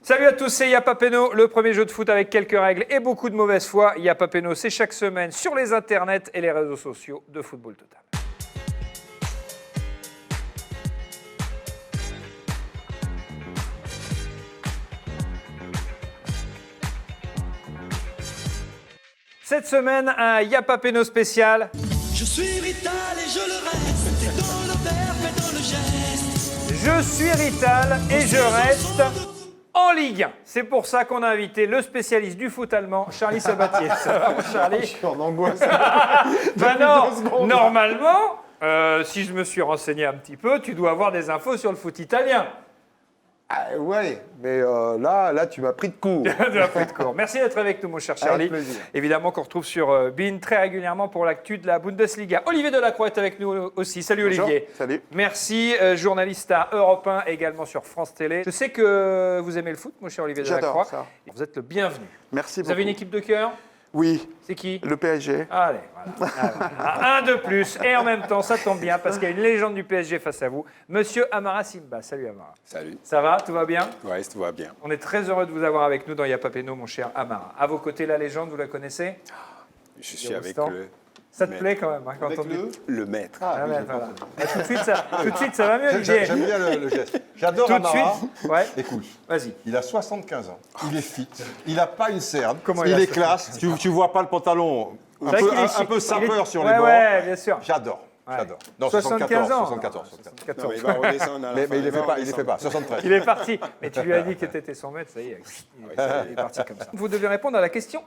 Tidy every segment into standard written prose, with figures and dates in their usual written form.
Salut à tous, c'est Yapapeno, le premier jeu de foot avec quelques règles et beaucoup de mauvaise foi. Yapapeno, c'est chaque semaine sur les internets et les réseaux sociaux de Football Total. Cette semaine, un Yapapeno spécial. Je suis Rital et je le reste, et dans le verbe et dans le geste. Je suis Rital et je reste en Ligue 1. C'est pour ça qu'on a invité le spécialiste du foot allemand, Charlie Sabatier. Ça va, mon Charlie? Je suis en angoisse. Ben non, normalement, si je me suis renseigné un petit peu, tu dois avoir des infos sur le foot italien. Ah, ouais, mais là, tu m'as pris de court. De la pris de court. Merci d'être avec nous, mon cher Charlie. Avec plaisir. Évidemment qu'on retrouve sur BeIN très régulièrement pour l'actu de la Bundesliga. Olivier Delacroix est avec nous aussi. Salut Bonjour. Olivier. Salut. Merci, journaliste à Europe 1, également sur France Télé. Je sais que vous aimez le foot, mon cher Olivier Delacroix. J'adore ça. Vous êtes le bienvenu. Merci Vous avez une équipe de cœur? Oui, C'est qui? le PSG. Allez, voilà. Un de plus. Et en même temps, ça tombe bien parce qu'il y a une légende du PSG face à vous. Monsieur Amara Simba. Salut Amara. Salut. Ça va? Tout va bien? Ouais, tout va bien. On est très heureux de vous avoir avec nous dans Yapapeno, mon cher Amara. À vos côtés, la légende, vous la connaissez? Je suis avec Roustan. le Ça te plaît quand même, hein, quand Avec on dit... le maître. Ah, Ah, oui, ouais, j'ai voilà. compris. Ah, tout de suite, ça va mieux, Olivier. J'aime bien le geste. J'adore Tout de Amara. suite. Ouais, Écoute, vas-y. il a 75 ans. Il est fit. Il n'a pas une cerne. Comment il a il est 75 classe. Tu vois pas le pantalon. Un C'est vrai peu, qu'il est chic. un peu Il sapeur est- sur ouais, les bords. Ouais, bien sûr. J'adore. Ouais. J'adore. Non, 75 ans. 74. Non, mais il va redescendre à la Mais fin. il ne va fait pas. Il les redescendre. fait pas. 73. Il est parti. Mais tu lui as dit que tu étais 100 mètres, ça y est. Il est parti comme ça. Vous devez répondre à la question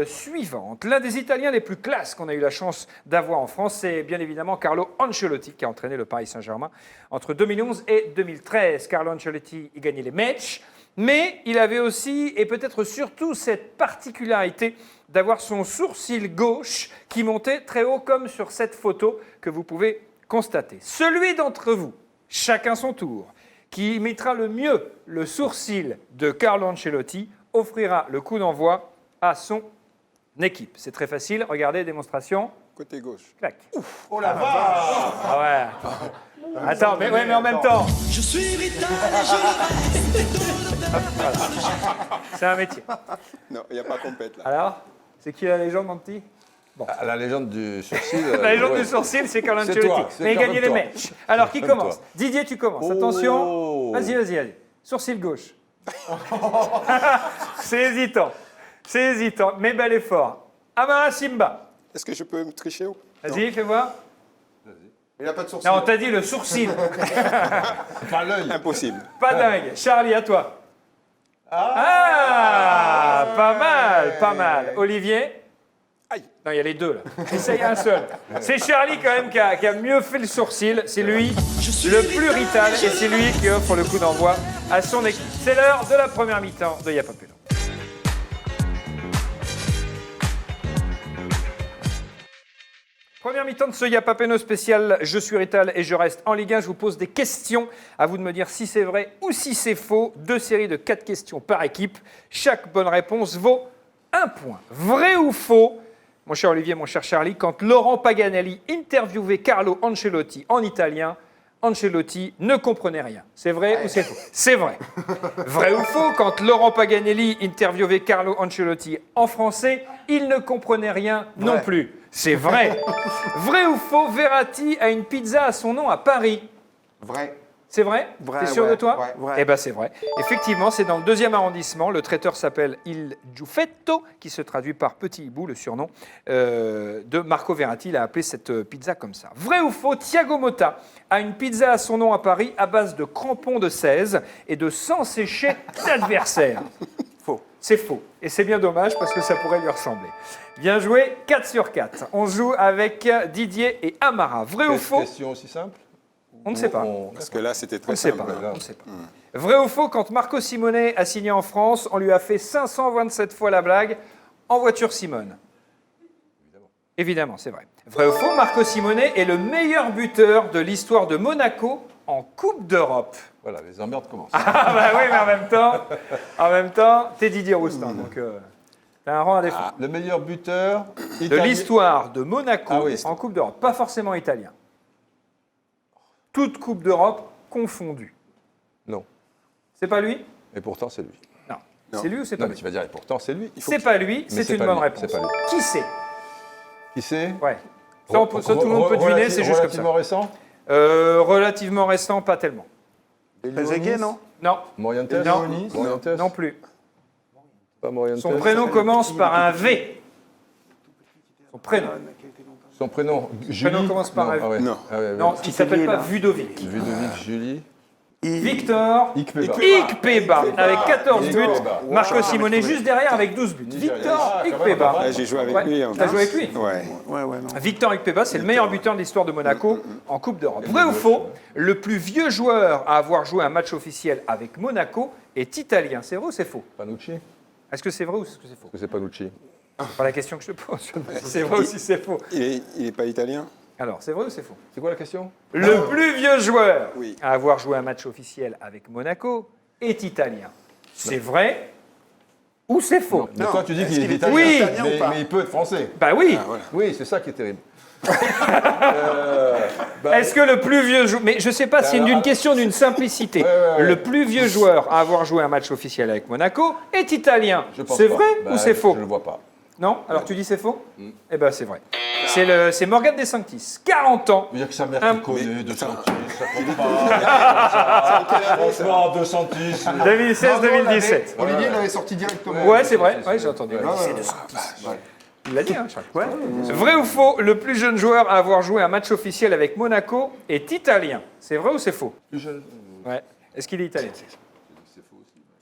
suivante. L'un des Italiens les plus classes qu'on a eu la chance d'avoir en France, c'est bien évidemment Carlo Ancelotti, qui a entraîné le Paris Saint-Germain entre 2011 et 2013. Carlo Ancelotti, il gagnait les matchs, mais il avait aussi, et peut-être surtout, cette particularité d'avoir son sourcil gauche qui montait très haut, comme sur cette photo que vous pouvez constater. Celui d'entre vous, chacun son tour, qui imitera le mieux le sourcil de Carlo Ancelotti, offrira le coup d'envoi à son équipe. C'est très facile. Regardez, démonstration. Côté gauche. Clac. Oh la vache. Ah ouais. Attends, mais, ouais, mais en même temps, Je suis Rital et je le reste, et dans le verbe et dans le geste. c'est un métier. Non, il n'y a pas compète là. Alors, c'est qui la légende, mon petit? Ah, la légende du sourcil. La légende ouais. du sourcil, c'est Carlo C'est Ancelotti. toi, c'est Mais il quand gagnait même les toi. matchs. Alors, qui Comme commence? toi. Didier, tu commences. Oh. Attention. Vas-y. Sourcil gauche. C'est hésitant. C'est hésitant, mais bel effort. Amara Simba. Est-ce que je peux me tricher ou pas? Vas-y, fais voir. Il n'a pas de sourcil. Non, on t'a dit le sourcil. Pas l'œil. Impossible. Pas dingue. Charlie, à toi. Ah, pas mal. Olivier? Aïe. Non, il y a les deux là. Essaye un seul. C'est Charlie quand même qui a mieux fait le sourcil. C'est lui le plus rital et c'est lui qui offre le coup d'envoi à son équipe. C'est l'heure de la première mi-temps de Yapapeno. Première mi-temps de ce Yapapeno spécial, je suis Rital et je reste en Ligue 1. Je vous pose des questions, à vous de me dire si c'est vrai ou si c'est faux. 2 séries de 4 questions par équipe. Chaque bonne réponse vaut 1 point. Vrai ou faux, mon cher Olivier, mon cher Charlie, quand Laurent Paganelli interviewait Carlo Ancelotti en italien, Ancelotti ne comprenait rien. C'est vrai ou c'est faux? C'est vrai. Vrai ou faux, quand Laurent Paganelli interviewait Carlo Ancelotti en français, il ne comprenait rien non Vrai. plus. C'est vrai. Vrai ou faux, Verratti a une pizza à son nom à Paris. Vrai. C'est vrai? Vrai, T'es sûr ouais, de toi? ouais, vrai. Eh bien, c'est vrai. Effectivement, c'est dans le 2e arrondissement. Le traiteur s'appelle Il Giuffetto, qui se traduit par Petit Hibou, le surnom de Marco Verratti. Il a appelé cette pizza comme ça. Vrai ou faux, Thiago Motta a une pizza à son nom à Paris à base de crampons de 16 et de sang séché d'adversaires. Faux. C'est faux. Et c'est bien dommage parce que ça pourrait lui ressembler. Bien joué, 4 sur 4. On joue avec Didier et Amara. Vrai ou faux? Question aussi simple. On ne sait pas. Parce que là, c'était On très ne sait simple. pas. On ne sait pas. Vrai ou faux, quand Marco Simone a signé en France, on lui a fait 527 fois la blague en voiture Simone. Évidemment, c'est vrai. Vrai ou faux, Marco Simone est le meilleur buteur de l'histoire de Monaco en Coupe d'Europe. Voilà, les emmerdes commencent. Ah bah oui, mais en même temps, t'es Didier Roustan, donc t'as un rang à défendre. Le meilleur buteur De italien. l'histoire de Monaco Ah oui, en Coupe d'Europe, pas forcément italien. Toute Coupe d'Europe confondue. Non. C'est pas lui? Et pourtant, c'est lui. Non. C'est lui ou c'est pas Non, mais lui? tu vas dire, et pourtant, c'est lui. C'est pas lui, Mais c'est une pas bonne lui, réponse. c'est pas lui. Qui c'est? Qui c'est? Ouais. Ça, tout le monde peut deviner, c'est juste comme ça. Relativement récent? Relativement récent, pas tellement. Trezeguet, non? Non, Morientes? Non. Morientes? non plus. Pas Morientes. Son prénom commence par un V. Son prénom. Son prénom, Julie. prénom commence par Non, un- ah ouais. Non. Ah ouais, ouais. Non, il s'appelle lié, pas là. Vudovic. Ludovic, Julie. Victor Ikpeba. Ikpeba, avec 14 buts. Ikpeba. Marco Simone juste derrière avec 12 buts. Victor quand même, Ikpeba. pas mal. J'ai joué avec Ouais. lui. T'as joué avec lui? Ouais. Ouais, non. Victor Ikpeba, c'est le meilleur buteur de l'histoire de Monaco en Coupe d'Europe. Vrai ou faux? Le plus vieux joueur à avoir joué un match officiel avec Monaco est italien. C'est vrai ou c'est faux? Panucci? Est-ce Est-ce que c'est vrai ou est-ce que c'est faux? que c'est Panucci? C'est pas la question que je te pose. C'est vrai ou si c'est faux? Il est pas italien? Alors, c'est vrai ou c'est faux? C'est quoi la question? Le plus vieux joueur Oui. à avoir joué un match officiel avec Monaco est italien. C'est vrai ou c'est faux? Mais toi, tu dis Est-ce qu'il est qu'il est italien, Oui. italien ou pas mais il peut être français. Bah oui. Oui, c'est ça qui est terrible. Est-ce que le plus vieux joueur... Mais je sais pas, c'est une question d'une simplicité. ouais. Le plus vieux joueur à avoir joué un match officiel avec Monaco est italien. Je pense C'est pas. vrai Bah, ou c'est faux? Je le vois pas. Non? Alors tu dis c'est faux? Eh ben c'est vrai. C'est Morgan De Sanctis, 40 ans. Il y a que sa mère Un- qui connaît, 210, ça compte pas. Franchement, 210. 2016-2017. Olivier l'avait sorti directement. Ouais, c'est vrai. Ouais, j'ai entendu. Ouais. Il l'a dit, hein, Charles. Vrai ou faux, le plus jeune joueur à avoir joué un match officiel avec Monaco est italien. C'est vrai ou c'est faux? Plus jeune. Ouais. Est-ce qu'il est italien? Tu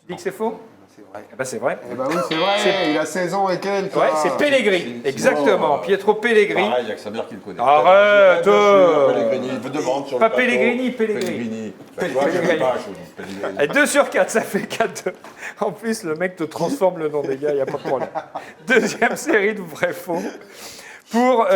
dis que c'est faux? C'est vrai. Eh ben, c'est vrai. Eh ben oui, c'est vrai, il a 16 ans et quelques. Ouais, c'est Pellegrini. Exactement. Pietro Pellegrini. Pareil, il y a que sa mère qui le connaît. Arrête, Bien sûr, Pellegrini, il me demande sur Pas le plateau. Pellegrini, Pellegrini. Pellegrini. Bah, tu vois, je Pellegrini. sais pas, je dis Pellegrini. 2 sur 4, ça fait 4. En plus, le mec te transforme le nom des gars, il n'y a pas de problème. Deuxième série de vrai-faux pour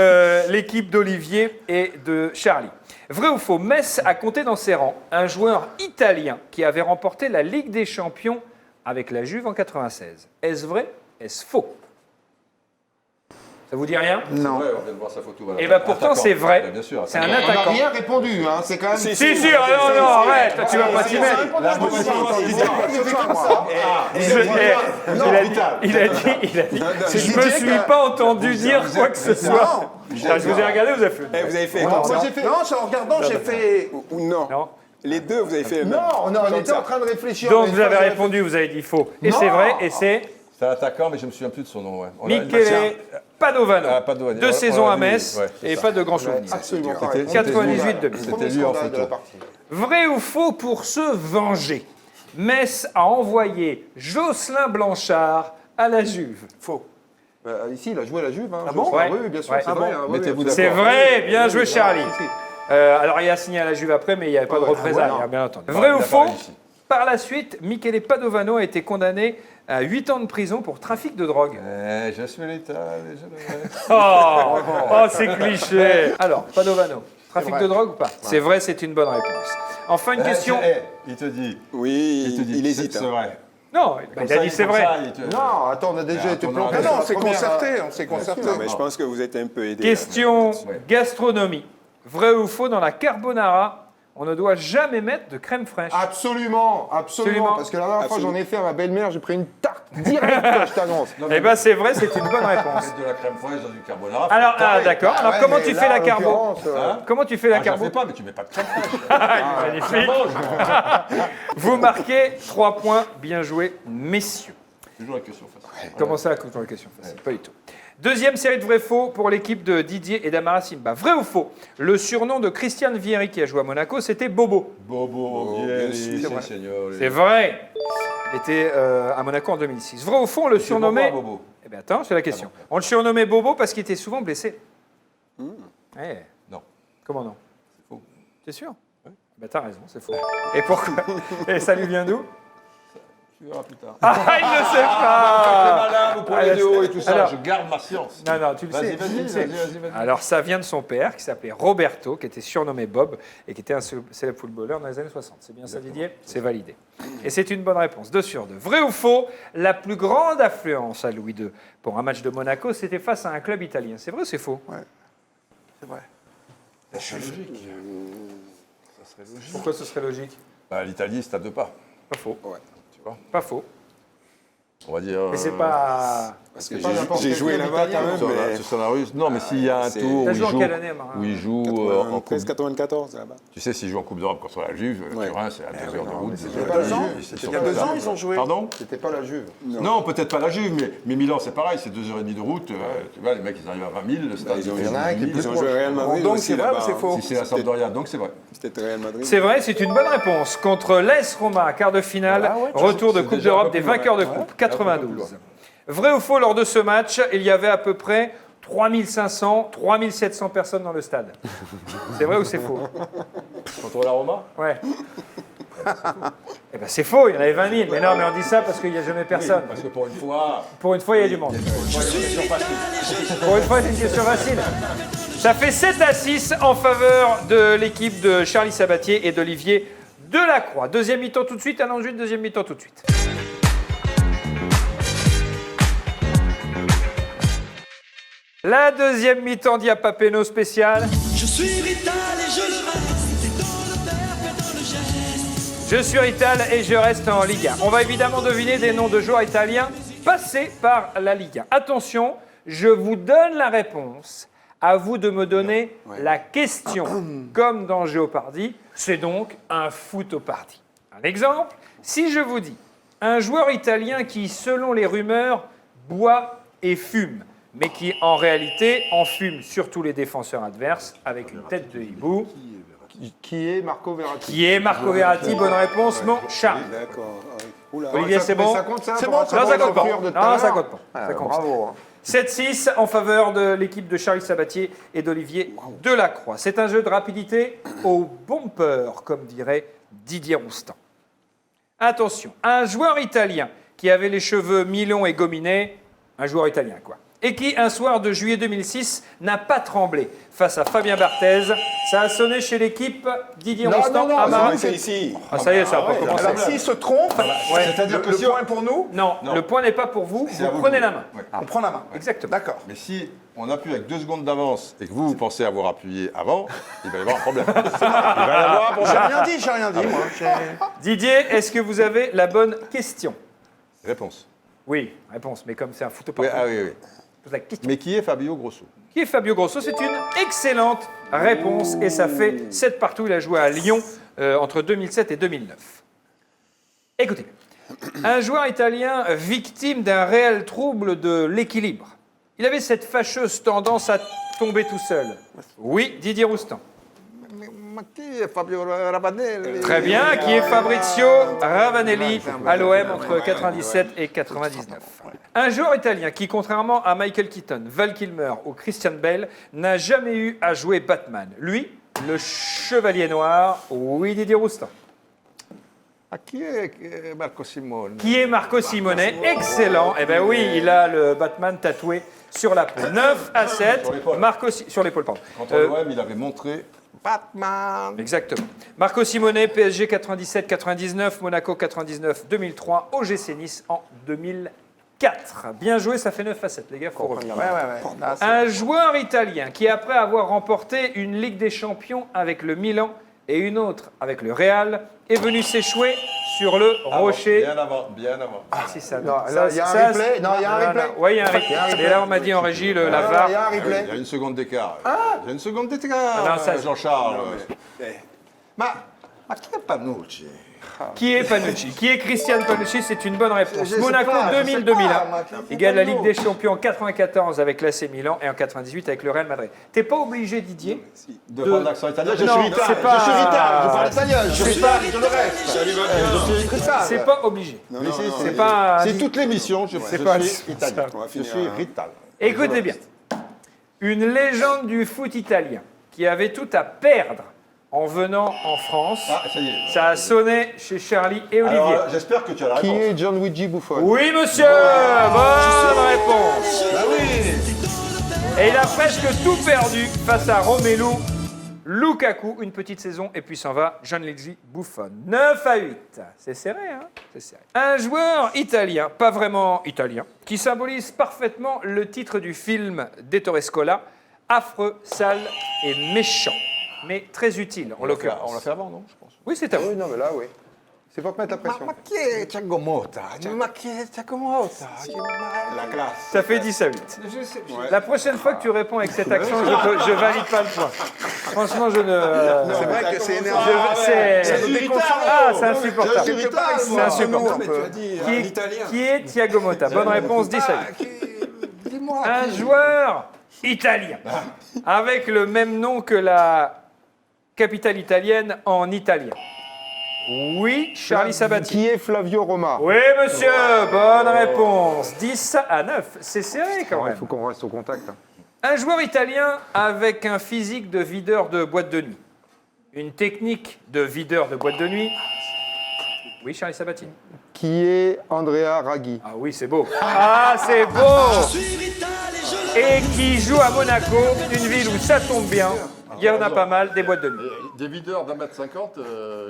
l'équipe d'Olivier et de Charlie. Vrai ou faux, Metz a compté dans ses rangs un joueur italien qui avait remporté la Ligue des Champions avec la Juve en 96. Est-ce vrai? Est-ce faux? Ça vous dit rien? Non. Ouais, on vient de voir sa photo. Voilà. Eh ben pourtant, Attaquant. c'est vrai. Ouais, bien sûr. C'est un On n'a attaquant. rien répondu, hein, c'est quand même. Si, non, arrête, tu vas pas t'y mettre. La mauvaise Il a dit, je me suis pas entendu dire quoi que ce soit. Je vous ai regardé, vous avez fait. Eh, vous avez fait Moi, comme ça? j'ai fait. Non, en regardant, j'ai fait. Ou non? Non. Les deux, vous avez fait le même. Non, on Comme était ça. en train de réfléchir. Donc mais vous avez j'ai répondu, vous avez dit faux. Et Non. c'est vrai, et c'est C'est un attaquant, mais je me souviens plus de son nom. Ouais. On a- Michele Padovano. Ah, Padovano. 2 Ouais, saisons on l'a à vu, Metz ouais, et pas de grands souvenirs. Absolument pas. C'était- répondu. 98-2000. C'était lui en Scandale de la photo. partie. Vrai ou faux pour se venger? Metz a envoyé Jocelyn Blanchard à la Juve. Faux. Ici, il a joué à la Juve. Hein. bon Jocelyn, Ouais. Oui, bien sûr, Ouais. c'est Ah vrai. bon hein, oui, Mettez-vous oui, C'est d'accord. vrai, bien joué Oui, Charlie. si, si. Alors il a signé à la Juve après, mais il n'y avait pas de représailles, ouais, non. bien entendu. Ouais, Vrai il ou a pas faux? réussi. Par la suite, Michele Padovano a été condamné à 8 ans de prison pour trafic de drogue. Je suis l'État, je le reste. Oh, c'est cliché. Alors, Padovano, trafic vrai. de drogue ou pas? C'est vrai, c'est une bonne réponse. Enfin, une question. Il te dit. Oui, Il te dit. il hésite. C'est hein. vrai. Non, Comme il a ça, dit c'est comme vrai. ça, il te- Non, attends, on a déjà Ah, été ton planté. nom. sur Non, la on s'est première, on s'est concerté. Non, mais je pense que vous êtes un peu aidé. Question Ouais. gastronomie. Vrai ou faux, dans la carbonara, on ne doit jamais mettre de crème fraîche. Absolument, absolument. Parce que la dernière fois, j'en ai fait à ma belle-mère, j'ai pris une tarte direct, je t'annonce. Eh bien, c'est vrai, c'est une bonne réponse. Mettre de la crème fraîche dans du carbonara. Alors, ah, d'accord. Alors, Ouais, comment mais tu là, fais la en carbo? l'occurrence, Hein Comment tu fais la Ah, j'en carbo? fais pas, mais tu mets pas de crème fraîche. Magnifique. Vous marquez 3 points. Bien joué, messieurs. Toujours la question facile. Comment ça, quand la question facile? Pas du tout. Deuxième série de vrais-faux pour l'équipe de Didier et d'Amara Simba. Vrai ou faux? Le surnom de Christian Vieri qui a joué à Monaco, c'était Bobo. Bobo, bien Bielli, sûr. c'est signor. C'est vrai. Il était à Monaco en 2006. Vrai ou faux, on le surnommait... Bobo. Eh bien, attends, c'est la question. On le surnommait Bobo parce qu'il était souvent blessé. Eh. Non. Comment non? C'est faux. T'es sûr? Ben, t'as raison, c'est faux. Et pourquoi? Et ça lui vient d'où? Tu verras plus tard. Ah, il ne sait pas! Malin, vous prenez Alors, de haut et tout ça. alors- Je garde ma science. Non, non, tu le sais. Vas-y, tu le vas-y, sais. vas-y. Alors, ça vient de son père, qui s'appelait Roberto, qui était surnommé Bob, et qui était un célèbre footballeur dans les années 60. C'est bien ça, Didier? C'est validé. Et c'est une bonne réponse. 2 sur 2. Vrai ou faux? La plus grande affluence à Louis II pour un match de Monaco, c'était face à un club italien. C'est vrai ou c'est faux? C'est vrai. Ça serait logique. Ça serait logique. Pourquoi ce serait logique? Bah, l'Italie, c'est à 2 pas. Pas faux. Ouais. Tu vois. Pas faux. on va dire. Mais c'est pas... Parce que pas n'importe j'ai quel joué club là-bas italien, quand même. mais- C'est sur la Russe. Non, mais s'il y a un c'est- tour T'as où il joué en joue, quelle année, Marin où il joue en Coupe 93-94 là-bas. Tu sais, s'il joue en Coupe d'Europe contre la Juve, Ouais. Turin, c'est à 2 heures de route. c'était pas la Juve. Il y a 2 ans, ils ont joué. Pardon C'était pas la Juve. Non, peut-être pas la Juve, mais Milan, c'est pareil, c'est 2h30 de route. Tu vois, les mecs, ils arrivent à 20 000, le stade, Ils ont- il fait y en a un qui est 10 000. Ils ont joué Real Madrid Donc, aussi c'est vrai là-bas. ou c'est faux Si c'est la Sampdoria, donc c'est vrai. C'était Real Madrid. C'est vrai, c'est une bonne réponse. Contre l'AS Roma, quart de finale, retour de c'est Coupe déjà d'Europe un peu des plus loin. vainqueurs de Ouais. Coupe, Un peu 92. plus loin. Vrai ou faux, lors de ce match, il y avait à peu près 3500, 3700 personnes dans le stade. C'est vrai ou c'est faux? Contre la Roma Ouais. Eh ben c'est faux, il y en avait 20 000. Mais non, mais on dit ça parce qu'il n'y a jamais personne. Parce que pour une fois, Pour une fois, il y a du monde. Pour une fois, c'est une question facile. Ça fait 7-6 en faveur de l'équipe de Charlie Sabatier et d'Olivier Delacroix. Deuxième mi-temps tout de suite, Alain Jules, deuxième mi-temps tout de suite. La deuxième mi-temps Diapapeno spécial. Je suis vital et je le reste. Et dans le verbe et dans le geste. Je suis Rital et je reste en Ligue 1. On va évidemment deviner des noms de joueurs italiens passés par la Ligue 1. Attention, je vous donne la réponse. À vous de me donner la question. Comme dans Jeopardy, c'est donc un Footopardy. Un exemple, si je vous dis un joueur italien qui, selon les rumeurs, boit et fume, mais qui en réalité enfume surtout les défenseurs adverses avec une tête de hibou. Qui est Marco Verratti? Qui est Marco Verratti? Bonne réponse, mon Charles. D'accord. Ah oui. Oula. Olivier, c'est bon? Ça compte ça? C'est pour bon, être Non, ça dans compte pas. l'enflure de tout à Non, l'heure ça compte pas. Ah, Ça compte bravo. hein. 7-6 en faveur de l'équipe de Charlie Sabatier et d'Olivier Delacroix. C'est un jeu de rapidité au bumper, comme dirait Didier Roustan. Attention, un joueur italien qui avait les cheveux mi-longs et gominés, un joueur italien quoi, et qui, un soir de juillet 2006, n'a pas tremblé face à Fabien Barthez. Ça a sonné chez l'équipe Didier Non, Roustan. non, non, Amara. C'est ici. Ah, ça y est, ça va pas commencer. Alors, s'il se trompe, c'est-à-dire que le si point est pour nous, Non, Non. le point n'est pas pour vous, c'est à vous vous prenez de la jouer. main. Ouais. on prend la main. Exactement. D'accord. Mais si on appuie avec 2 secondes d'avance et que vous pensez avoir appuyé avant, il va y avoir un problème. Il va y avoir un J'ai problème. rien dit, moi. Didier, est-ce que vous avez la bonne question? Réponse. Oui, réponse, mais comme c'est un foot Oui, ah oui, oui. pose la question. Mais qui est Fabio Grosso? Qui est Fabio Grosso? C'est une excellente réponse et ça fait 7 partout. Il a joué à Lyon entre 2007 et 2009. Écoutez, un joueur italien victime d'un réel trouble de l'équilibre. Il avait cette fâcheuse tendance à tomber tout seul. Oui, Didier Roustan. Ma chi è Fabio Ravanelli? Très bien, qui est Fabrizio Ravanelli à l'OM entre 97 et 99. Un joueur italien qui, contrairement à Michael Keaton, Val Kilmer ou Christian Bale, n'a jamais eu à jouer Batman. Lui, le Chevalier Noir, oui, Didier Roustan. Ah, qui est Marco Simone? Qui est Marco Simone? Excellent. Eh bien oui, il a le Batman tatoué sur la peau. 9-7. Sur l'épaule. Sur l'épaule, pardon. Quand on l'OM, il avait montré Batman. Exactement. Marco Simone, PSG 97-99, Monaco 99-2003, OGC Nice en 2004. Bien joué, ça fait 9-7, les gars, faut revenir. Ouais. Là, c'est- Un joueur italien qui, après avoir remporté une Ligue des Champions avec le Milan et une autre avec le Real, est venu s'échouer sur le rocher. Bien avant, bien avant. Si, ça, Non, là, il y a un replay. Non, il y a un replay. Oui, il y a un Il y a un replay. replay. Et là, on m'a dit en régie, la Ah, VAR. il y a un Il replay. y a une seconde d'écart. Il y a une seconde Ah d'écart, non, ça, Jean-Charles. Ma chi è Panucci? Qui est Panucci? Qui est Christian Panucci? C'est une bonne réponse. Je sais Monaco pas, je sais 2000-2001. pas, moi. Il gagne la Ligue des Champions en 94 avec l'AC Milan et en 98 avec le Real Madrid. T'es pas obligé, Didier? De prendre l'accent italien, je Non, suis italien. c'est pas- Je suis Rital, je parle italien, je suis pas, je le reste. Je suis Rital. C'est pas obligé. Non, non, non, C'est pas. C'est toute l'émission, je pas- suis italien. On va Je finir, suis hein. Rital. Écoutez bien. Une légende du foot italien qui avait tout à perdre en venant en France. Ah, ça y est. Ça a sonné chez Charlie et Olivier. Alors, j'espère que tu as la Qui réponse. est Gianluigi Buffon? Oui, monsieur. Bonne réponse. Bah oui. Et il a presque tout perdu face à Romelu Lukaku. Une petite saison et puis s'en va Gianluigi Buffon. 9-8. C'est serré, hein? C'est serré. Un joueur italien, pas vraiment italien, qui symbolise parfaitement le titre du film d'Ettore Scola, affreux, sale et méchant. Mais très utile, en On l'a l'occurrence. fait avant, non, je pense. Oui, c'est à vous. Oui, non, mais là, oui. C'est pour te mettre la pression. Ma chi è Thiago Motta? Ma chi è Thiago Motta? La classe. Ça fait 10 à 8. La prochaine fois que tu réponds avec cet accent, je valide pas le point. Franchement, je ne... C'est vrai que c'est énervant. C'est c'est insupportable. C'est Non, insupportable. mais tu as dit Qui, l'italien. qui est Thiago Motta? Bonne réponse, 10 à 8. Dis-moi. Un joueur italien avec le même nom que la capitale italienne en italien. Oui, Charlie Sabatini. Qui est Flavio Roma? Oui, monsieur, bonne réponse. 10 à 9, c'est serré quand Il même. faut qu'on reste au contact. Hein. Un joueur italien avec un physique de videur de boîte de nuit. Une technique de videur de boîte de nuit. Oui, Charlie Sabatini. Qui est Andrea Raghi? Ah oui, c'est beau. Ah, c'est beau. Sur Vital et je le Et qui joue à Monaco, une ville où ça tombe bien. Il y en a pas mal, des boîtes de nuit. Des videurs d'1m50,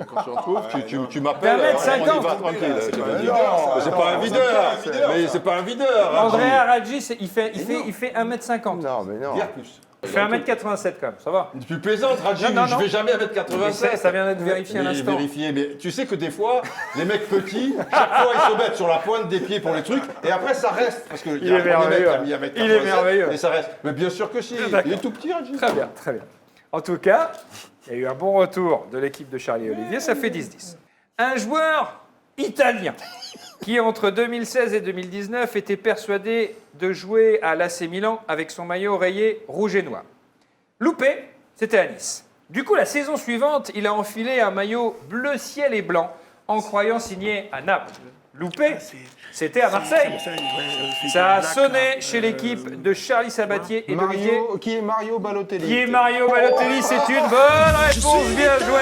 quand tu en trouves, tu m'appelles. d'1m50. On y va tranquille. Mais c'est pas un videur. Mais c'est pas un videur. Andrea Raggi, il fait 1m50. Non, mais non. Plus. Il fait 1m87 quand même, ça va. Tu plaisantes, Radji, Non, non, je non. vais jamais à Mais 1m87. ça vient d'être vérifié à Oui, l'instant. vérifié, mais tu sais que des fois, les mecs petits, chaque fois ils se mettent sur la pointe des pieds pour les trucs, et après ça reste. Parce que Il est merveilleux. Il est merveilleux. Et ça reste. Mais bien sûr que si. D'accord. Il est tout petit, Radji. Très bien, très bien. En tout cas, il y a eu un bon retour de l'équipe de Charlie et Olivier, ça fait 10-10. Un joueur italien qui, entre 2016 et 2019, était persuadé de jouer à l'AC Milan avec son maillot rayé rouge et noir. Loupé, c'était à Nice. Du coup, la saison suivante, il a enfilé un maillot bleu ciel et blanc en croyant signer à Naples. Loupé, c'était à Marseille. Ça a sonné chez l'équipe de Charlie Sabatier et d'Olivier. Qui est Mario Balotelli? Qui est Mario Balotelli, c'est une bonne réponse, bien joué.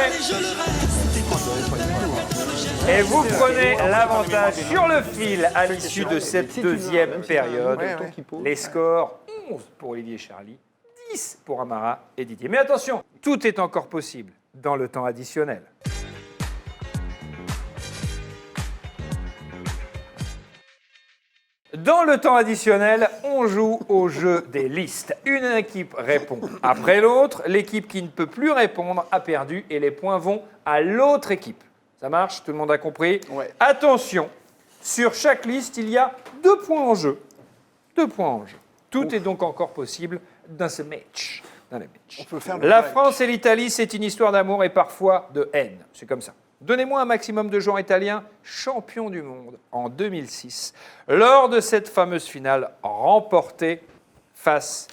Et vous prenez l'avantage sur le fil à l'issue de cette deuxième période. Les scores 11 pour Olivier et Charlie, 10 pour Amara et Didier. Mais attention, tout est encore possible dans le temps additionnel. Dans le temps additionnel, on joue au jeu des listes. Une équipe répond après l'autre. L'équipe qui ne peut plus répondre a perdu et les points vont à l'autre équipe. Ça marche? Tout le monde a compris? Ouais. Attention, sur chaque liste, il y a 2 points en jeu. 2 points en jeu. Tout est donc encore possible dans ce match. Dans les matchs. On peut faire La France et l'Italie, c'est une histoire d'amour et parfois de haine. C'est comme ça. Donnez-moi un maximum de joueurs italiens champions du monde en 2006, lors de cette fameuse finale remportée face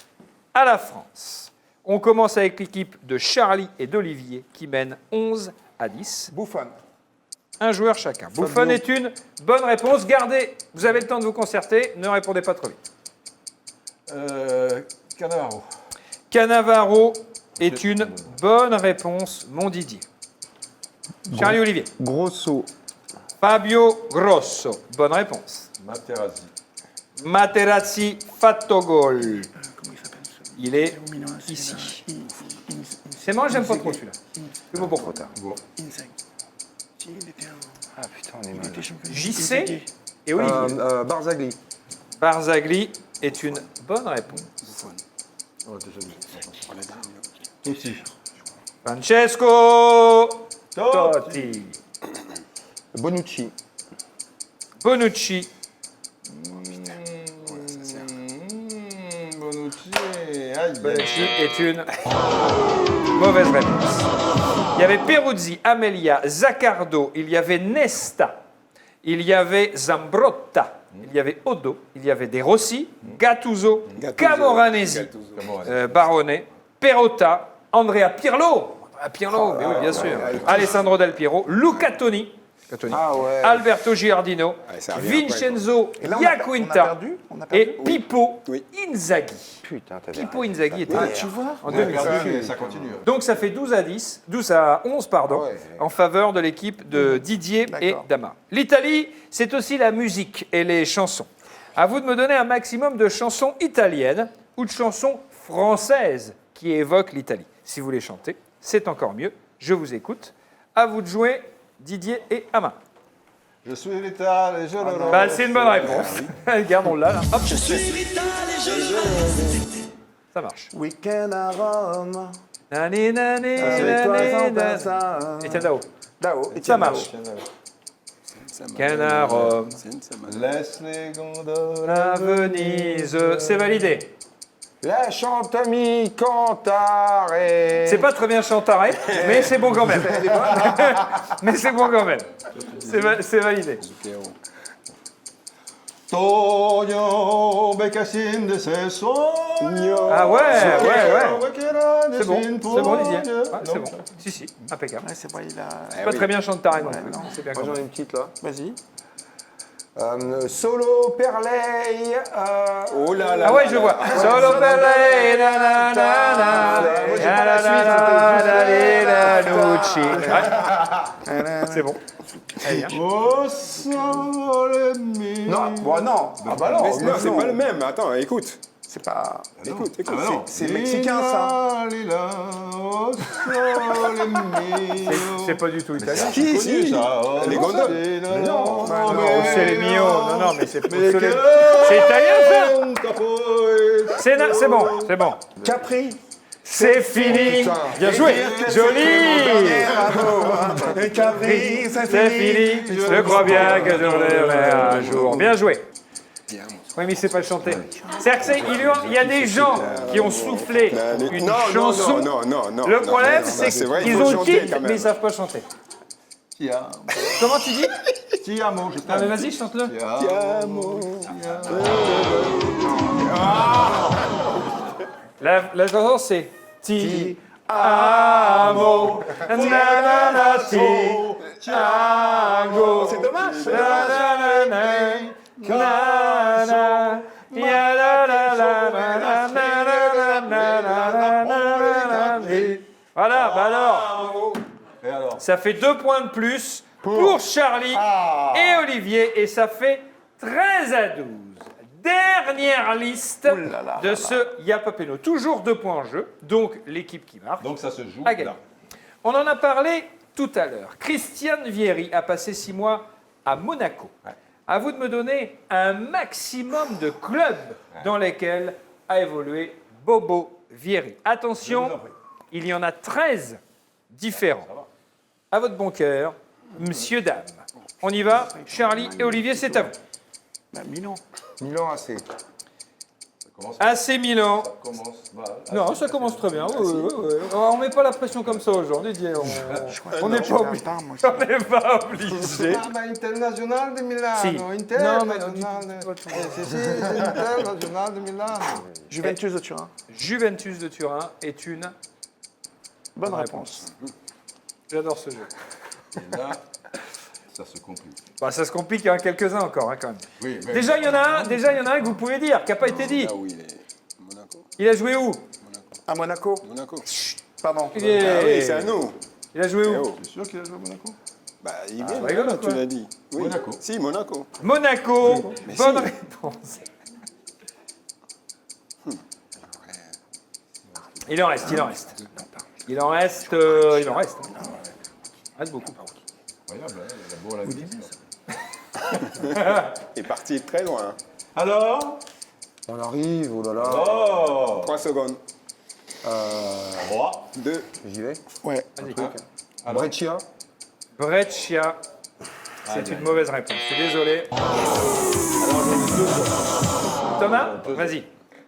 à la France. On commence avec l'équipe de Charlie et d'Olivier qui mène 11-10. Buffon. Un joueur chacun. Buffon est une bonne réponse. Gardez, vous avez le temps de vous concerter, ne répondez pas trop vite. Cannavaro. Cannavaro est une bonne réponse, mon Didier. Charlie Olivier. Grosso. Fabio Grosso, bonne réponse. Materazzi. Materazzi fatto gol. Il est ici. C'est moi, j'aime pas trop celui-là. C'est bon pour trop tard. Ah putain, on est mal. JC et Olivier. Barzagli. Barzagli est une bonne réponse. Totti. Francesco Totti. Bonucci. Bonucci. Bonucci. Bonucci est une mauvaise réponse. Il y avait Peruzzi, Amelia, Zaccardo, il y avait Nesta, il y avait Zambrotta, il y avait Odo, il y avait De Rossi, Gattuso, Camoranesi, Barone, Perotta, Andrea Pirlo. Andrea Pirlo, mais oui, bien sûr. Alessandro Del Piero, Luca Toni, Ah ouais. Alberto Giardino, ça revient Vincenzo Et là, on a Iaquinta perdu On a et perdu Pippo Oui. Inzaghi. Putain, t'avais Pippo Inzaghi était Tu vois en On a 2006. perdu, mais ça continue. Donc ça fait 12 à 11 pardon, Ah ouais. en faveur de l'équipe de Didier et D'accord. d'Ama. L'Italie, c'est aussi la musique et les chansons. À vous de me donner un maximum de chansons italiennes ou de chansons françaises qui évoquent l'Italie. Si vous les chantez, c'est encore mieux. Je vous écoute. À vous de jouer, Didier et Ama. Je suis vital et je le rends. Bah, c'est une bonne réponse. Gardons-la. Là. Hop, Je suis vital et je le reste. ça marche. Week-end à Rome. Nani, nani, Avec toi nani, sans nani. personne. Etienne Dao. Dao. Ça marche. Cannes à Rome, Laisse les gondoles à Venise. C'est validé. La chantami cantare. C'est pas très bien chantaré, mais c'est bon quand même. Mais c'est bon quand même. C'est validé. Toño, Becassin de Cesson. Ah ouais. C'est bon Didier. Ouais, c'est bon. Si, impeccable. Ouais, c'est vrai, il a. Pas très bien chantaré non plus. Non, c'est bien Moi quand j'en ai même. une petite là. Vas-y. Solo Perley. Oh là là. Ah ouais, je vois. Solo belle, na na na na, na na na na Lucci. C'est bon. Très bien. Oh, sole mio. Non, bon, non. Ah bah non. Mais non, c'est pas le même. Attends, écoute. C'est pas. Écoute, Ah bah non. c'est mexicain ça. Lila, oh, sole mio. C'est pas du tout italien. Si, si. Les gondoles. Non, C'est les Mio. Non, mais c'est italien ça. C'est bon. Capri. C'est fini. Bien joué. Joli. Capri, C'est fini. Je crois bien que je l'aurai un jour. Bien joué. Oui, mais il ne sait pas le chanter. C'est-à-dire qu'il y a des gens qui ont soufflé une chanson. Non. Le problème, c'est vrai, il qu'ils faut ont le chanter titre, quand même. mais ils ne savent pas chanter. Ti amo. Comment tu dis? Ti amo, je Ah, mais t'aime. vas-y, chante-le. La chanson, c'est Ti amo. Na na na ti amo. C'est dommage. Na na na na na. Ya la la la la la la la la la la. Voilà, bah alors, Et alors? ça fait 2 points de plus pour Charlie et Olivier et ça fait 13-12. Dernière liste de ce Yapapeno. Toujours 2 points en jeu, donc l'équipe qui marque Donc ça se joue a gagné. là. On en a parlé tout à l'heure. Christiane Vieri a passé 6 mois à Monaco. À vous de me donner un maximum de clubs dans lesquels a évolué Bobo Vieri. Attention, il y en a 13 différents. À votre bon cœur, monsieur, dame. On y va, Charlie et Olivier, c'est à vous. Milan. Milan AC. AC Milan. Commence mal. Non, ça commence très bien. Oui. On met pas la pression comme ça aujourd'hui, Didier. On n'est pas obligé. On n'est pas obligé. Ah, bah, International de Milano. Si. International de Milano. Juventus de Turin. Juventus de Turin est une. Bonne réponse. J'adore ce jeu. Et là, ça se complique. Bah, ça se complique, hein, quelques-uns encore, hein, quand même. Oui, mais Déjà, il y en a un que vous pouvez dire, qui n'a pas été dit. Ah oui, il est Monaco. Il a joué où? À Monaco. Monaco. Pardon. Il est- Ah oui, c'est à nous. Il a joué Eh où? oh. c'est sûr qu'il a joué à Monaco? Bah, il vient, rigole, là, quoi. tu l'as dit. Oui. Monaco. Si, Monaco. Monaco. Mais Bonne si. réponse. Il en reste. Il en reste. Il en reste beaucoup. Incroyable, hein, il a beau la vie. Il est parti très loin. Alors? On arrive, oh là là. Oh! 3 secondes. 3. 2. J'y vais. Ouais. Breccia. Breccia. C'est une mauvaise réponse. Je suis désolé. Thomas, vas-y.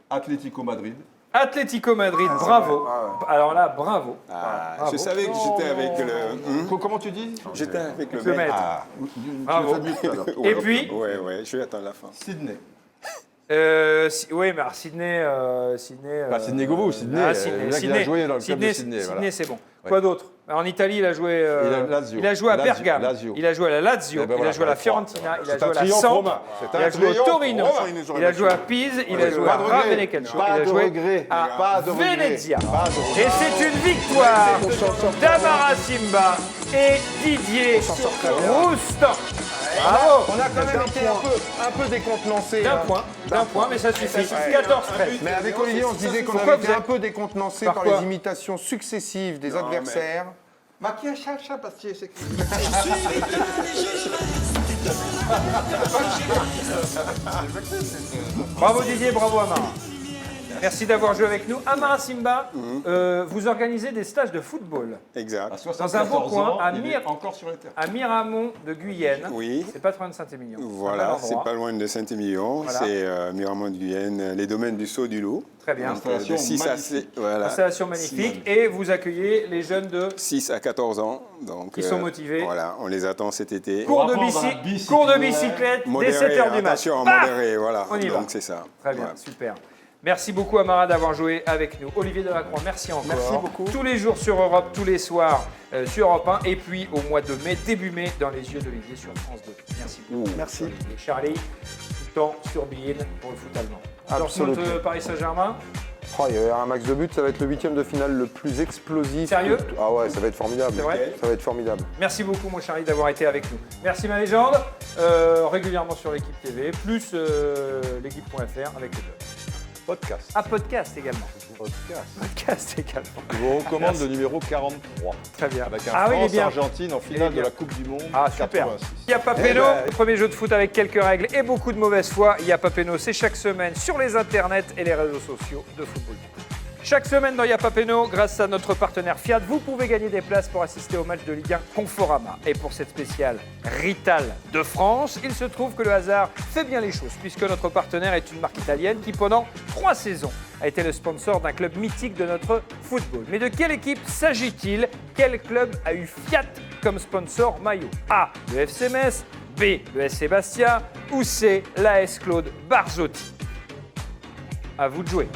Atlético Madrid. Atlético Madrid, bravo. Alors là, bravo. Ah, Bravo. je savais que j'étais avec le. Comment tu dis? J'étais avec le Le maître. maître. Ah, Bravo. tu le fais mieux tout à l'heure. Et puis, Ouais, je vais attendre la fin. Sydney. oui, mais alors Sydney. Pas Sydney Govou, Sydney. Ah, le Sydney, mec, il a joué dans le club de Sydney. voilà. c'est bon. Quoi d'autre? En Italie, il a joué. Lazio. Il a joué à Lazio, Bergame. Lazio. Il a joué à la Lazio. Eh ben il a voilà, joué à la fallait Fiorentina. Il a C'est joué un à la triomphe Samp. romain. C'est Il a un joué au triomphe Torino. romain. Il a joué à Pise. Il a joué à Pas de regret. Ravenna Calcio. Pas Il a de joué regret. à Pas de regret. Venezia. Pas de regret. Et c'est une victoire d'Amara Simba et Didier Roustan. Bravo. On a quand même été un peu décontenancé. D'un point, mais ça suffit. 14-13. Mais avec Olivier, on se disait qu'on Pourquoi avait été vous un êtes- peu décontenancé Par par quoi les imitations successives des adversaires. Bravo Didier, bravo Amara. Merci d'avoir joué avec nous. Amara Simba, vous organisez des stages de football Exact. dans un beau coin encore sur les terres. à Miramont de Guyenne. Oui. C'est pas trop loin de Saint-Émilion. Voilà, c'est pas loin de Saint-Émilion. Voilà. C'est Miramont de Guyenne, les domaines du Saut du Loup. Très bien. De 6 à 6, voilà. Installation magnifique. Et vous accueillez les jeunes de 6 à 14 ans. Donc, qui sont motivés. Voilà, on les attend cet été. Cours de bicyclette dès Modéré, 7h du matin. attention, modéré, voilà. On y va. Donc c'est ça. Très bien, Voilà. super. Merci beaucoup Amara d'avoir joué avec nous. Olivier Delacroix, merci encore. Merci beaucoup. Tous les jours sur Europe, tous les soirs sur Europe 1 et puis au mois de mai, début mai, dans les yeux d'Olivier sur France 2. Merci beaucoup. Merci. Olivier. Charlie, tout le temps sur Bein pour le foot allemand. Absolument. Dortmund, Paris Saint-Germain. Oh, il y a un max de buts, ça va être le 8e de finale le plus explosif. Sérieux? Ah ouais, ça va être formidable. C'est vrai? Ça va être formidable. Merci beaucoup mon Charlie d'avoir été avec nous. Merci ma légende. Régulièrement sur l'équipe TV, plus l'équipe.fr avec les deux. Podcast. Ah, podcast également. Podcast également. Je vous recommande le numéro 43. Très bien. Avec un Ah oui, il est bien. France-Argentine en Il est finale bien. de la Coupe du Monde Ah, super. 86. Il y a Papeno, le premier jeu de foot avec quelques règles et beaucoup de mauvaise foi. Il y a Papeno, c'est chaque semaine sur les internets et les réseaux sociaux de Football. Chaque semaine dans Y'a Papeno, grâce à notre partenaire Fiat, vous pouvez gagner des places pour assister au match de Ligue 1 Conforama. Et pour cette spéciale Rital de France, il se trouve que le hasard fait bien les choses, puisque notre partenaire est une marque italienne qui, pendant 3 saisons, a été le sponsor d'un club mythique de notre football. Mais de quelle équipe s'agit-il? Quel club a eu Fiat comme sponsor maillot? A, le FC Metz, B, le SC Bastia ou C, l'AS Claude Barzotti? À vous de jouer.